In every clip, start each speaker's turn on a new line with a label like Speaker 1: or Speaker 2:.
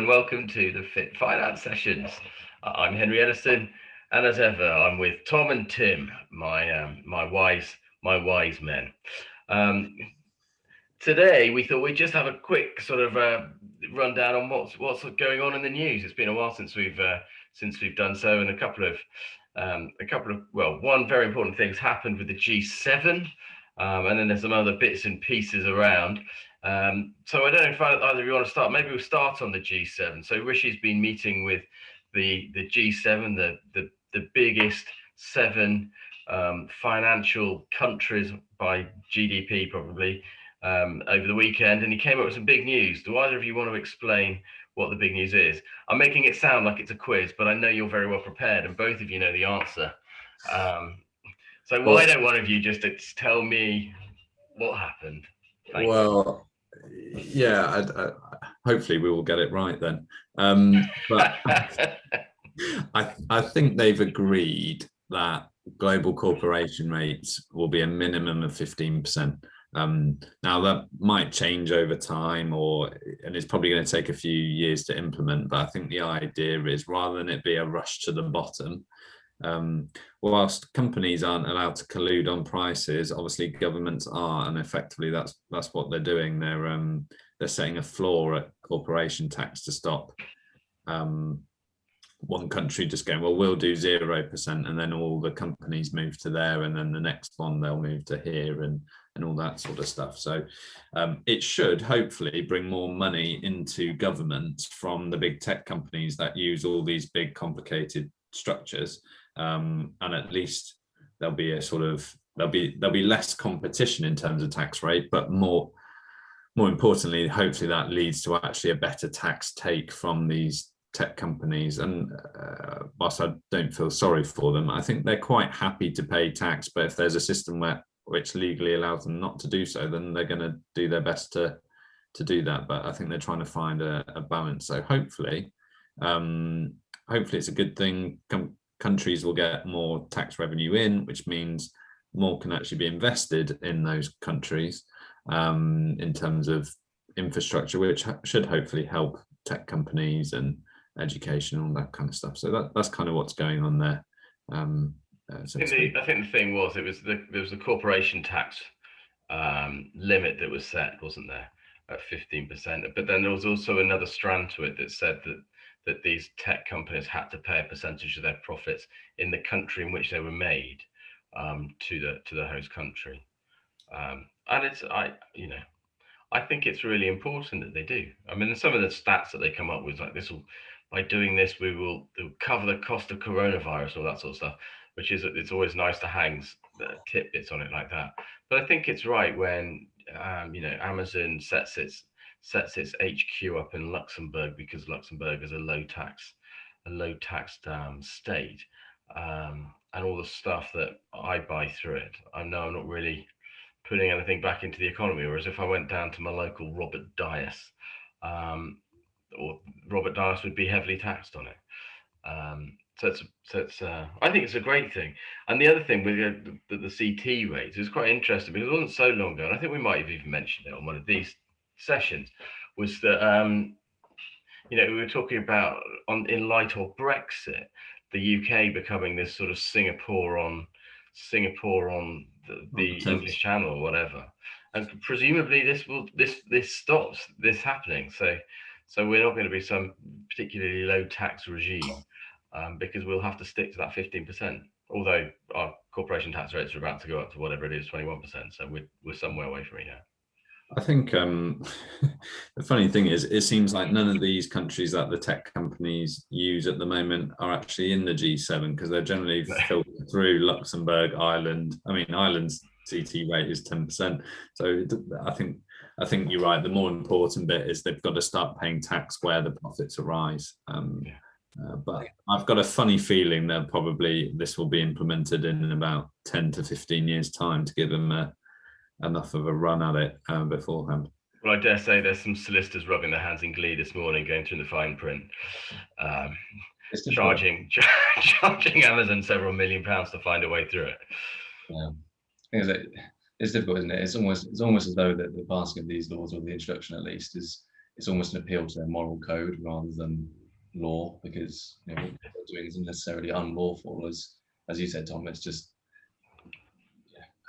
Speaker 1: and welcome to the Fit Finance Sessions. I'm Henry Edison, and as ever, I'm with Tom and Tim, my wise men. Today, we thought we'd just have a quick sort of rundown on what's going on in the news. It's been a while since we've done so, and a couple of one very important thing's happened with the G7, and then there's some other bits and pieces around. So I don't know if either of you want to start. Maybe we'll start on the G7. So Rishi's been meeting with the G7, the biggest seven financial countries by GDP probably, over the weekend, and he came up with some big news. Do either of you want to explain what the big news is? I'm making it sound like it's a quiz, but I know you're very well prepared, and both of you know the answer. So why don't one of you just tell me what happened?
Speaker 2: Thank you. Yeah, hopefully we will get it right then. But I think they've agreed that global corporation rates will be a minimum of 15%. Now that might change over time, and it's probably going to take a few years to implement. But I think the idea is, rather than it be a rush to the bottom, whilst companies aren't allowed to collude on prices, obviously governments are, and effectively that's what they're doing. They're setting a floor at corporation tax to stop one country just going, well, we'll do 0%, and then all the companies move to there, and then the next one they'll move to here, and all that sort of stuff. So it should hopefully bring more money into government from the big tech companies that use all these big complicated structures, and at least there'll be less competition in terms of tax rate, but more importantly, hopefully that leads to actually a better tax take from these tech companies. And whilst I don't feel sorry for them, I think they're quite happy to pay tax, but if there's a system which legally allows them not to do so, then they're going to do their best to do that. But I think they're trying to find a balance. So hopefully it's a good thing. Countries will get more tax revenue in, which means more can actually be invested in those countries in terms of infrastructure, which should hopefully help tech companies and education, all that kind of stuff. So that's kind of what's going on there. I think
Speaker 1: the thing was, there was the corporation tax limit that was set, wasn't there, at 15%. But then there was also another strand to it that said that these tech companies had to pay a percentage of their profits in the country in which they were made to the host country. And I think it's really important that they do. I mean, some of the stats that they come up with, like by doing this, we'll cover the cost of coronavirus, all that sort of stuff, which is, it's always nice to hang tidbits on it like that. But I think it's right when Amazon sets its HQ up in Luxembourg, because Luxembourg is a low taxed state, and all the stuff that I buy through it, I know I'm not really putting anything back into the economy. Whereas if I went down to my local Robert Dias, or Robert Dias would be heavily taxed on it. I think it's a great thing. And the other thing with the CT rates is quite interesting, because it wasn't so long ago, and I think we might have even mentioned it on one of these sessions, was that we were talking about, in light of Brexit, the UK becoming this sort of Singapore on the English Channel or whatever, and presumably this stops this happening. So we're not going to be some particularly low tax regime, because we'll have to stick to that 15%. Although our corporation tax rates are about to go up to whatever it is, 21%. So we're somewhere away from it now.
Speaker 2: I think the funny thing is, it seems like none of these countries that the tech companies use at the moment are actually in the G7, because they're generally filtered through Luxembourg, Ireland. I mean, Ireland's CT rate is 10%. So I think you're right. The more important bit is they've got to start paying tax where the profits arise. But I've got a funny feeling that probably this will be implemented in about 10 to 15 years' time, to give them enough of a run at it beforehand.
Speaker 1: Well, I dare say there's some solicitors rubbing their hands in glee this morning, going through the fine print, charging Amazon several £1 million to find a way through it.
Speaker 3: Yeah, it's difficult, isn't it? It's almost as though the passing of these laws, or the introduction at least, is it's almost an appeal to their moral code rather than law, because what they're doing isn't necessarily unlawful. As you said, Tom, it's just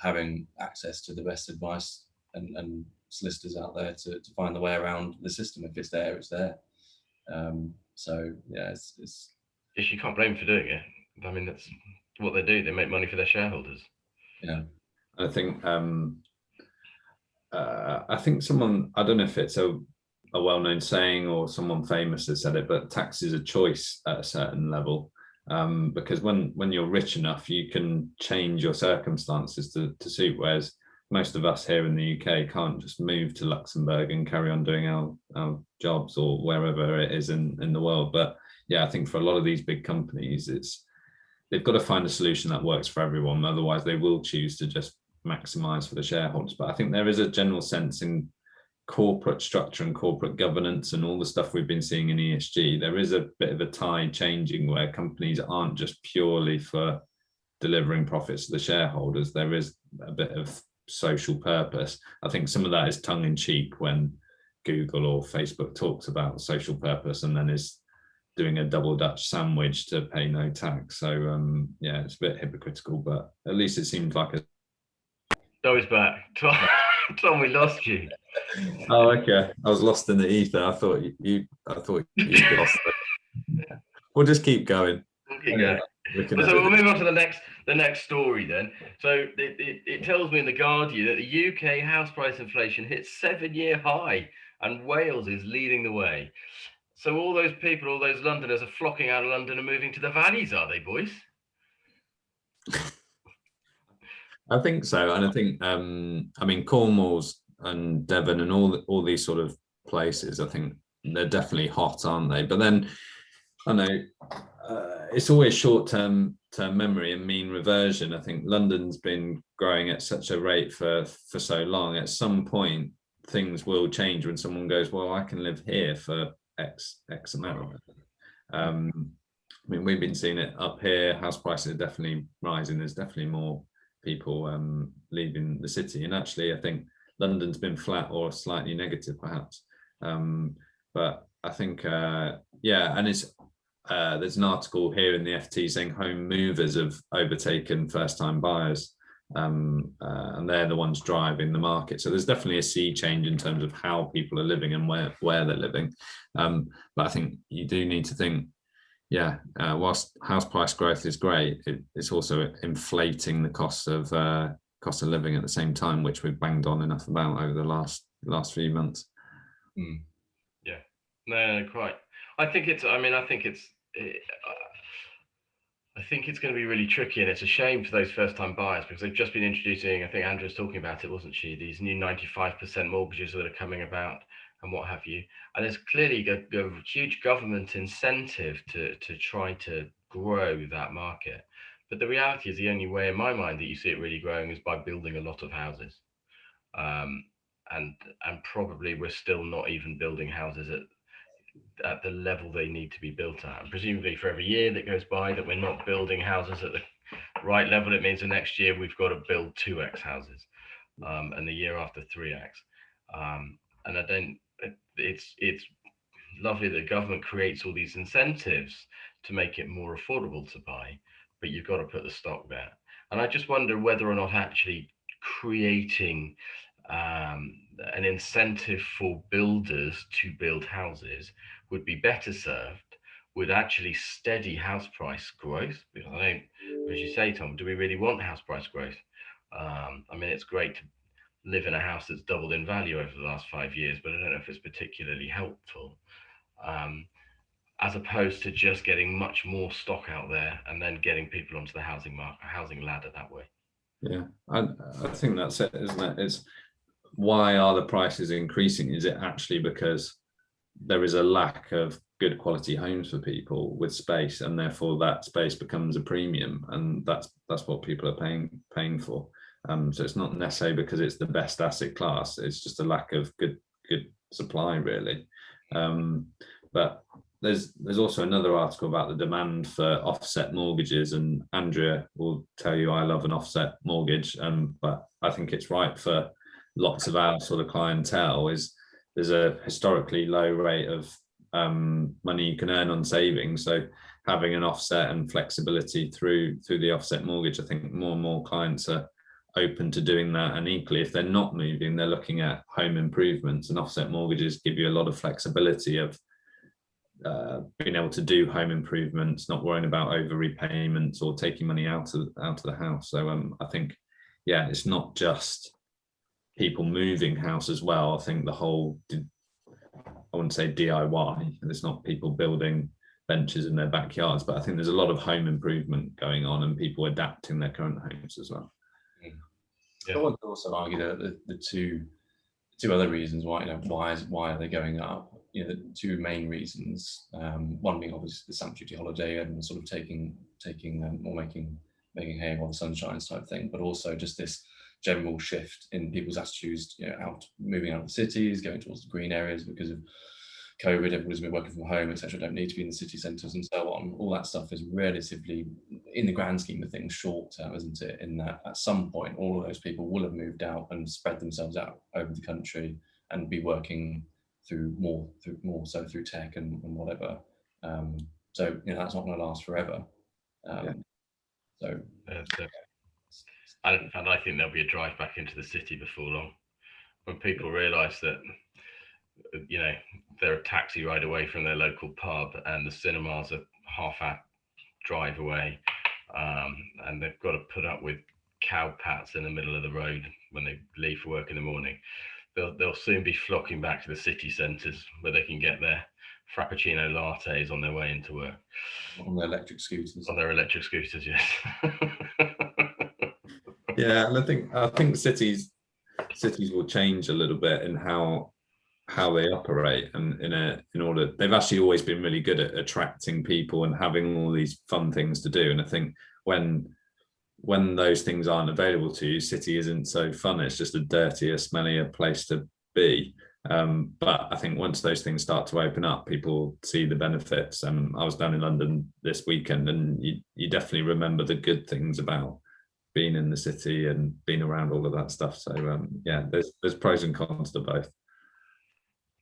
Speaker 3: having access to the best advice and solicitors out there to find the way around the system. If it's there, it's there. So yeah, it's
Speaker 1: you can't blame them for doing it. I mean, that's what they do. They make money for their shareholders.
Speaker 3: Yeah,
Speaker 2: I think someone, I don't know if it's a well-known saying or someone famous has said it, but tax is a choice at a certain level. Because when you're rich enough, you can change your circumstances to suit, whereas most of us here in the UK can't just move to Luxembourg and carry on doing our jobs or wherever it is in the world. But yeah, I think for a lot of these big companies, they've got to find a solution that works for everyone. Otherwise, they will choose to just maximize for the shareholders. But I think there is a general sense in corporate structure and corporate governance and all the stuff we've been seeing in ESG, there is a bit of a tide changing where companies aren't just purely for delivering profits to the shareholders. There is a bit of social purpose. I think some of that is tongue in cheek when Google or Facebook talks about social purpose and then is doing a double Dutch sandwich to pay no tax. So yeah, it's a bit hypocritical, but at least it seems like a...
Speaker 1: Doe's back. Tom, we lost you.
Speaker 2: Oh, okay. I was lost in the ether. I thought you lost it. We'll just keep going.
Speaker 1: So we'll move on to the next story then. So it tells me in the Guardian that the UK house price inflation hit 7-year high and Wales is leading the way. So all those people, all those Londoners are flocking out of London and moving to the valleys, are they, boys?
Speaker 2: I think so. And I think, I mean, Cornwall's and Devon and all these sort of places, I think they're definitely hot, aren't they? But then, I know, it's always short-term memory and mean reversion. I think London's been growing at such a rate for so long. At some point, things will change when someone goes, well, I can live here for X amount. I mean, we've been seeing it up here. House prices are definitely rising. There's definitely more people leaving the city. And actually, I think London's been flat or slightly negative, perhaps. But I think, yeah, and it's there's an article here in the FT saying home movers have overtaken first-time buyers, and they're the ones driving the market. So there's definitely a sea change in terms of how people are living and where they're living. But I think you do need to think, yeah, whilst house price growth is great, it's also inflating the cost of living at the same time, which we've banged on enough about over the last few months.
Speaker 1: Yeah, no, quite. I think it's going to be really tricky, and it's a shame for those first-time buyers because they've just been introducing, I think Andrea was talking about it, wasn't she, these new 95% mortgages that are coming about and what have you. And there's clearly a huge government incentive to try to grow that market. But the reality is the only way in my mind that you see it really growing is by building a lot of houses. And probably we're still not even building houses at the level they need to be built at. And presumably for every year that goes by that we're not building houses at the right level, it means the next year we've got to build 2x houses, and the year after 3x. And I don't, it's lovely that the government creates all these incentives to make it more affordable to buy, but you've got to put the stock there. And I just wonder whether or not actually creating an incentive for builders to build houses would be better served with actually steady house price growth. Because I don't, as you say, Tom, do we really want house price growth? I mean, it's great to live in a house that's doubled in value over the last 5 years, but I don't know if it's particularly helpful, as opposed to just getting much more stock out there and then getting people onto the housing ladder that way.
Speaker 2: Yeah, I think that's it, isn't it? It's why are the prices increasing? Is it actually because there is a lack of good quality homes for people with space, and therefore that space becomes a premium, and that's what people are paying for. So it's not necessarily because it's the best asset class. It's just a lack of good supply, really. But there's also another article about the demand for offset mortgages, and Andrea will tell you I love an offset mortgage, but I think it's right for lots of our sort of clientele. Is there's a historically low rate of money you can earn on savings. So having an offset and flexibility through the offset mortgage, I think more and more clients are open to doing that. And equally, if they're not moving, they're looking at home improvements, and offset mortgages give you a lot of flexibility of being able to do home improvements, not worrying about over repayments or taking money out of the house. So I think, yeah, it's not just people moving house as well. I think the whole, I wouldn't say DIY, it's not people building benches in their backyards, but I think there's a lot of home improvement going on and people adapting their current homes as well.
Speaker 3: I want to also argue that the two other reasons why, why are they going up? The two main reasons, one being obviously the stamp duty holiday and sort of taking or making hay while the sun shines type thing, but also just this general shift in people's attitudes, moving out of the cities, going towards the green areas because of COVID. Everybody's been working from home, etc. Don't need to be in the city centres and so on. All that stuff is relatively, in the grand scheme of things, short term, isn't it? In that at some point, all of those people will have moved out and spread themselves out over the country and be working through tech and whatever. So that's not going to last forever. So.
Speaker 1: And I think there'll be a drive back into the city before long, when people realise that they're a taxi ride away from their local pub and the cinemas are half-hour drive away, and they've got to put up with cow pats in the middle of the road when they leave for work in the morning. They'll soon be flocking back to the city centres where they can get their frappuccino lattes on their way into work.
Speaker 3: On their electric scooters.
Speaker 1: On their electric scooters, yes.
Speaker 2: Yeah, and I think cities will change a little bit in how they operate, and in order, they've actually always been really good at attracting people and having all these fun things to do. And I think when those things aren't available to you, city isn't so fun. It's just a dirtier, smellier place to be. But I think once those things start to open up, people see the benefits. I was down in London this weekend, and you definitely remember the good things about being in the city and being around all of that stuff. So yeah, there's pros and cons to both.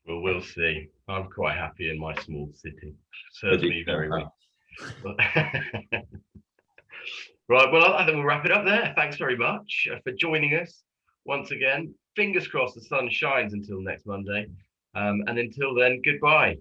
Speaker 1: Well, we'll see. I'm quite happy in my small city. Serves me very well. Right, well, I think we'll wrap it up there. Thanks very much for joining us once again. Fingers crossed the sun shines until next Monday. And until then, goodbye.